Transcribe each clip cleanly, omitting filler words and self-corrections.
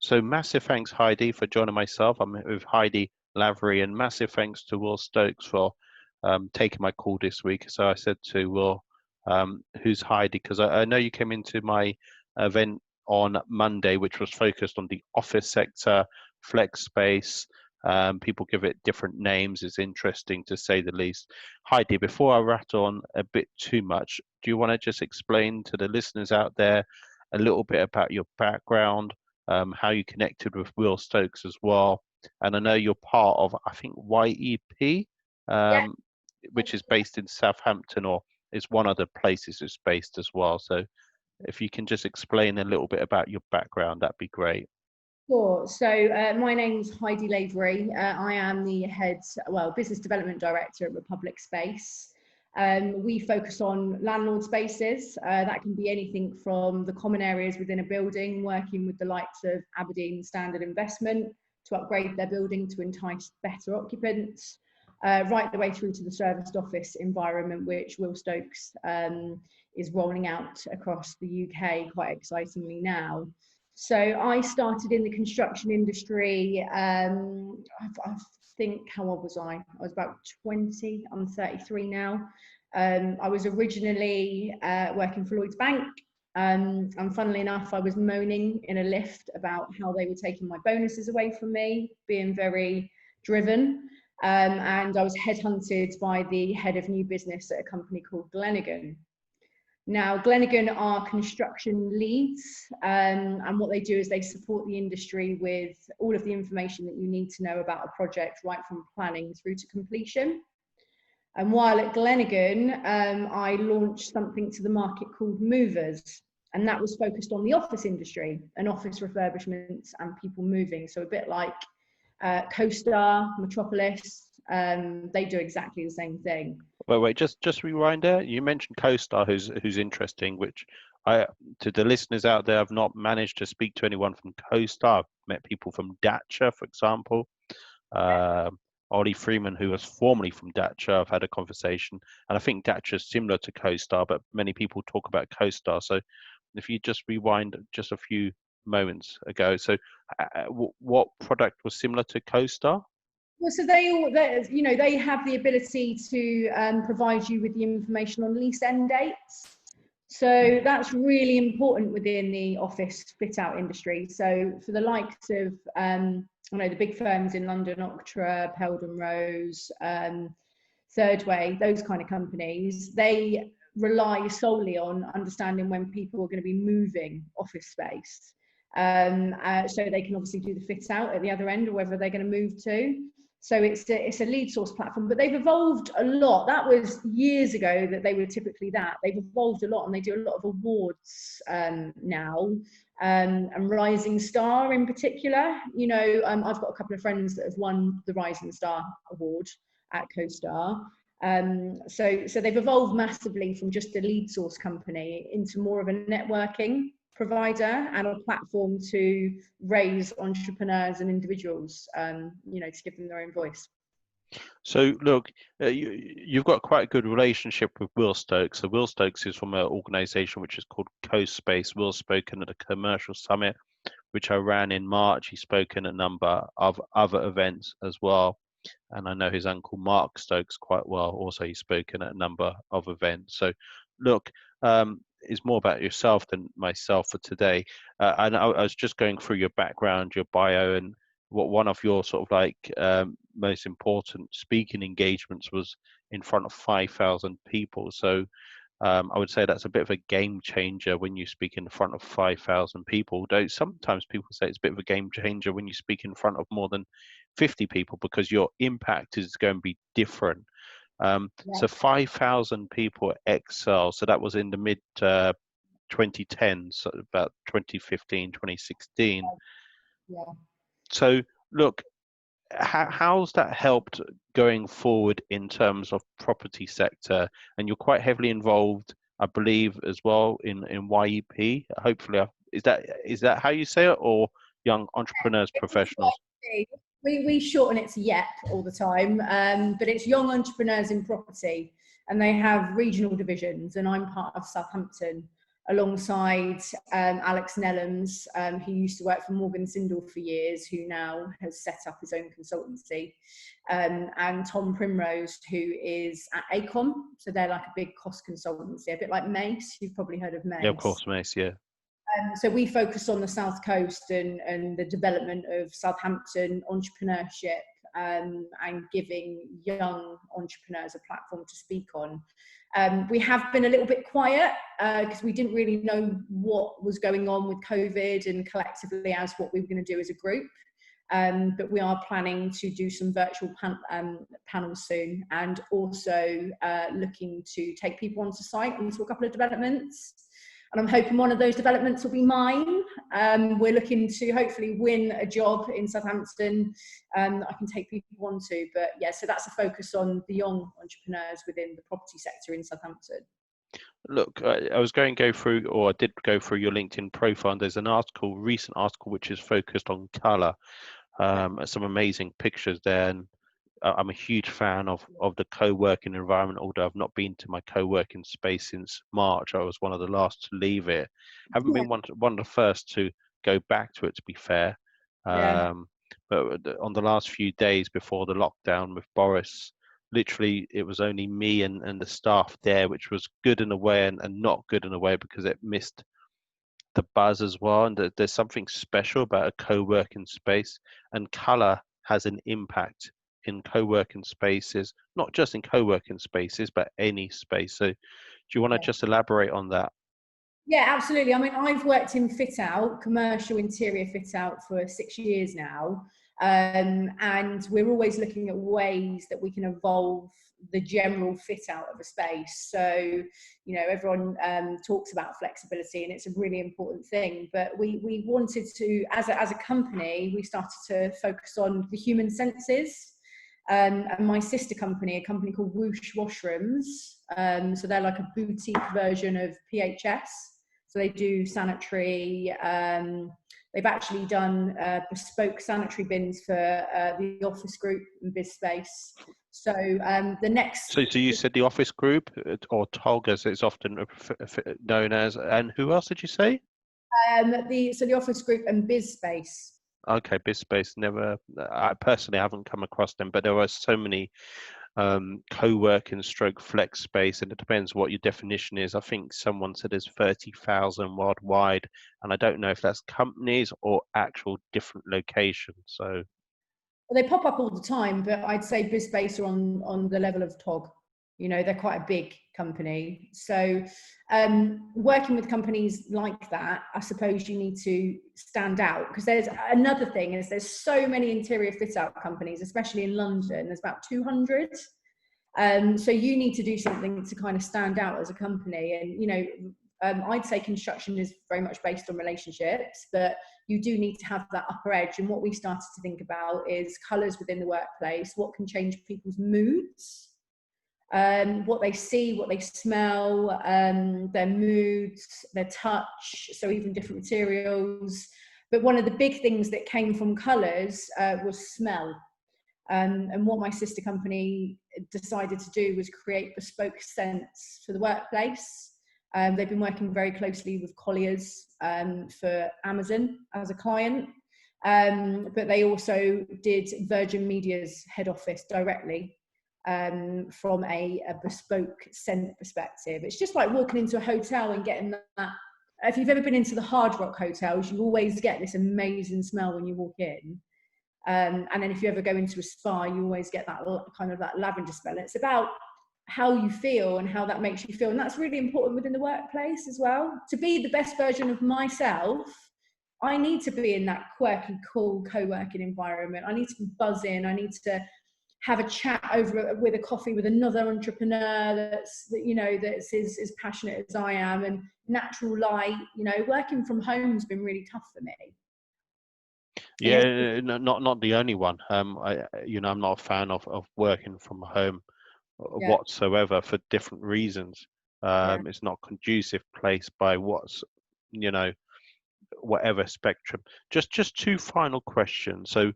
So massive thanks, Heidi, for joining myself. I'm with Heidi Lavery, and massive thanks to Will Stokes for taking my call this week. So I said to Will, who's Heidi? Because I know you came into my event on Monday, which was focused on the office sector, flex space. People give it different names. It's interesting to say the least. Heidi, before I rattle on a bit too much, do you want to just explain to the listeners out there a little bit about your background, how you connected with Will Stokes as well? And I know you're part of, I think, YEP, Yeah. which is based in Southampton, or is one of the places it's based as well. So if you can just explain a little bit about your background, that'd be great. Sure. So my name's Heidi Lavery. I am the business development director at Republic Space. We focus on landlord spaces. That can be anything from the common areas within a building, working with the likes of Aberdeen Standard Investment to upgrade their building to entice better occupants, right the way through to the serviced office environment, which Will Stokes is rolling out across the UK quite excitingly now. So I started in the construction industry. I think, how old was I? I was about 20. I'm 33 now. I was originally working for Lloyds Bank. And funnily enough, I was moaning in a lift about how they were taking my bonuses away from me, being very driven. And I was headhunted by the head of new business at a company called Glenigan. Now, Glenigan are construction leads, and what they do is they support the industry with all of the information that you need to know about a project, right from planning through to completion. And while at Glenigan, I launched something to the market called Movers, and that was focused on the office industry and office refurbishments and people moving. So a bit like CoStar Metropolis, they do exactly the same thing. Wait, just rewind there. You mentioned CoStar, who's interesting, which to the listeners out there, I've not managed to speak to anyone from CoStar. I've met people from Datcher, for example. Ollie Freeman, who was formerly from Datcher, I've had a conversation, and I think Datcher is similar to CoStar, but many people talk about CoStar. So if you just rewind just a few moments ago, so what product was similar to CoStar? Well, so they have the ability to provide you with the information on lease end dates. So that's really important within the office fit out industry. So for the likes of, the big firms in London, Octra, Peldon Rose, Third Way, those kind of companies, they rely solely on understanding when people are going to be moving office space. So they can obviously do the fit out at the other end or wherever they're going to move to. So it's a lead source platform, but they've evolved a lot. That was years ago that they were typically that. They've evolved a lot and they do a lot of awards now, and Rising Star in particular. I've got a couple of friends that have won the Rising Star award at CoStar. So they've evolved massively from just a lead source company into more of a networking provider and a platform to raise entrepreneurs and individuals, to give them their own voice. So look, you've got quite a good relationship with Will Stokes. So Will Stokes is from an organisation which is called Coastspace. Will's spoken at a commercial summit, which I ran in March. He's spoken at a number of other events as well. And I know his uncle Mark Stokes quite well. Also, he's spoken at a number of events. So look, it's more about yourself than myself for today. And I was just going through your background, your bio, and what one of your sort of like most important speaking engagements was in front of 5,000 people. So I would say that's a bit of a game changer when you speak in front of 5,000 people. Though sometimes people say it's a bit of a game changer when you speak in front of more than 50 people because your impact is going to be different. So 5,000 people at Excel. So that was in the mid 2010s, so about 2015, 2016. Yeah. So look, how's that helped going forward in terms of property sector? And you're quite heavily involved, I believe, as well in YEP. Hopefully, is that how you say it, or Young Entrepreneurs Professionals? We shorten it to YEP all the time, but it's Young Entrepreneurs in Property, and they have regional divisions, and I'm part of Southampton. alongside Alex Nellums, who used to work for Morgan Sindall for years, who now has set up his own consultancy, and Tom Primrose, who is at Acon. So they're like a big cost consultancy, a bit like Mace. You've probably heard of Mace. Yeah, of course, Mace, yeah. So we focus on the South Coast and the development of Southampton entrepreneurship, and giving young entrepreneurs a platform to speak on. We have been a little bit quiet because we didn't really know what was going on with COVID and collectively as what we were going to do as a group. But we are planning to do some virtual panels soon, and also looking to take people onto site onto a couple of developments. And I'm hoping one of those developments will be mine. We're looking to hopefully win a job in Southampton that I can take people onto. But yeah, so that's a focus on the young entrepreneurs within the property sector in Southampton. Look, I was going to go through, or I did go through your LinkedIn profile, and there's an article, recent article, which is focused on colour. Some amazing pictures there, and I'm a huge fan of the co-working environment, although I've not been to my co-working space since March. I was one of the last to leave it. Haven't been one of the first to go back to it, to be fair. Yeah. But on the last few days before the lockdown with Boris, literally it was only me and the staff there, which was good in a way and not good in a way, because it missed the buzz as well. And there's something special about a co-working space, and colour has an impact in co-working spaces, not just in co-working spaces, but any space. So do you want to just elaborate on that? Yeah, absolutely. I mean, I've worked in fit out, commercial interior fit out for 6 years now. And we're always looking at ways that we can evolve the general fit out of a space. So, you know, everyone talks about flexibility, and it's a really important thing. But we wanted to, as a company, we started to focus on the human senses. And my sister company, a company called Whoosh Washrooms, so they're like a boutique version of PHS. So they do sanitary. They've actually done bespoke sanitary bins for the office group and BizSpace. So the next. So you said the office group, or TOG as it's often known as, and who else did you say? The office group and BizSpace. Okay, BizSpace. Never. I personally haven't come across them, but there are so many co-working stroke flex space, and it depends what your definition is. I think someone said there's 30,000 worldwide, and I don't know if that's companies or actual different locations. So well, they pop up all the time, but I'd say BizSpace are on the level of TOG. You know, they're quite a big company. So working with companies like that, I suppose you need to stand out, because there's another thing is there's so many interior fit out companies, especially in London. There's about 200. So you need to do something to kind of stand out as a company. And, you know, I'd say construction is very much based on relationships, but you do need to have that upper edge. And what we started to think about is colours within the workplace, what can change people's moods, what they see, what they smell, their moods, their touch, so even different materials. But one of the big things that came from colours was smell. And what my sister company decided to do was create bespoke scents for the workplace. They've been working very closely with Colliers for Amazon as a client, but they also did Virgin Media's head office directly from a bespoke scent perspective. It's just like walking into a hotel and getting that. If you've ever been into the Hard Rock hotels, you always get this amazing smell when you walk in. And then if you ever go into a spa, you always get that kind of that lavender smell. It's about how you feel and how that makes you feel. And that's really important within the workplace as well. To be the best version of myself, I need to be in that quirky, cool co-working environment. I need to be buzzing. I need to have a chat over with a coffee with another entrepreneur that's as passionate as I am, and natural light. You know, working from home has been really tough for me. yeah, not the only one. I'm not a fan of working from home whatsoever, for different reasons. It's not a conducive place by whatever spectrum. Just two final questions. So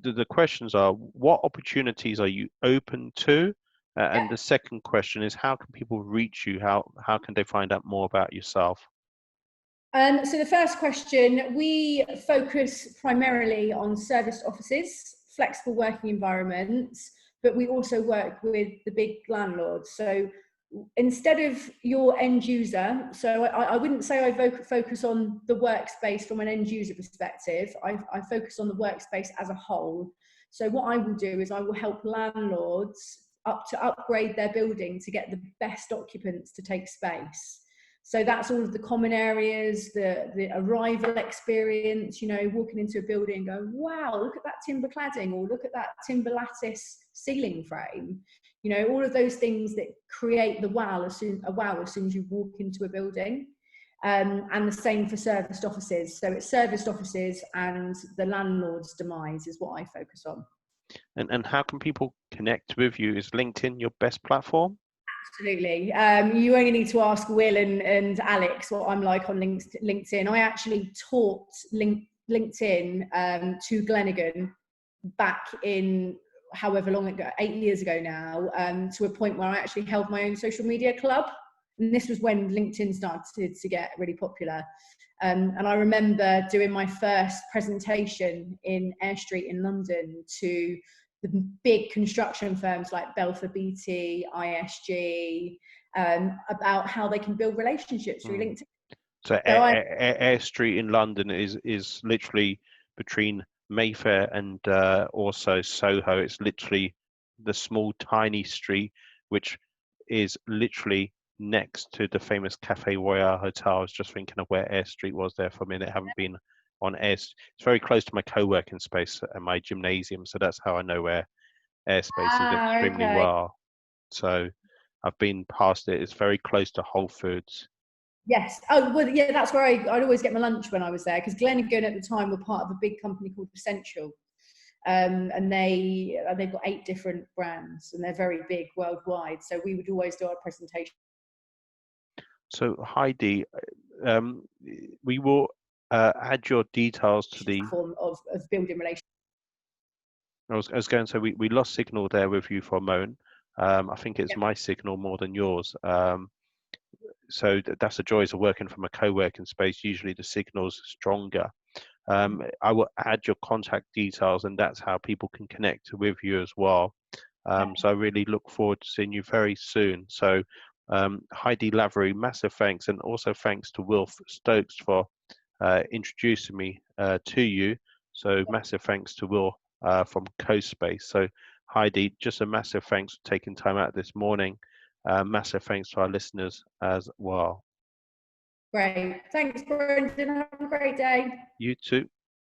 the questions are, what opportunities are you open to? And the second question is, how can people reach you? How can they find out more about yourself? So the first question, we focus primarily on serviced offices, flexible working environments, but we also work with the big landlords. So instead of your end user, so I wouldn't say I focus on the workspace from an end user perspective. I focus on the workspace as a whole. So what I will do is I will help landlords upgrade their building to get the best occupants to take space. So that's all of the common areas, the arrival experience, you know, walking into a building and going, wow, look at that timber cladding, or look at that timber lattice ceiling frame. You know, all of those things that create the wow as soon as you walk into a building. And the same for serviced offices. So it's serviced offices and the landlord's demise is what I focus on. And how can people connect with you? Is LinkedIn your best platform? Absolutely. You only need to ask Will and Alex what I'm like on LinkedIn. I actually taught LinkedIn to Glenigan back in however long ago, 8 years ago now, to a point where I actually held my own social media club. And this was when LinkedIn started to get really popular. And I remember doing my first presentation in Air Street in London to the big construction firms like Belfer BT, ISG, about how they can build relationships through LinkedIn. So Air Street in London is literally between Mayfair and also Soho. It's literally the small tiny street which is literally next to the famous Cafe Royal Hotel. I was just thinking of where Air Street was there for a minute. I haven't been on Air. It's very close to my co-working space and my gymnasium, so that's how I know where airspace is extremely well. So I've been past it. It's very close to Whole Foods. Yes. Oh, well, yeah, that's where I'd always get my lunch when I was there, because Glenigan at the time were part of a big company called Essential. And they've got 8 different brands and they're very big worldwide. So we would always do our presentation. So Heidi, we will add your details to the form of building relationships. I was going to say we lost signal there with you for a moment. I think it's my signal more than yours. So that's the joys of working from a co-working space. Usually the signal's stronger. I will add your contact details, and that's how people can connect with you as well. So I really look forward to seeing you very soon. So Heidi Lavery, massive thanks, and also thanks to Will Stokes for introducing me to you. So massive thanks to Will from Coastspace. So Heidi, just a massive thanks for taking time out this morning. Massive thanks to our listeners as well. Great. Thanks, Brendan. Have a great day. You too.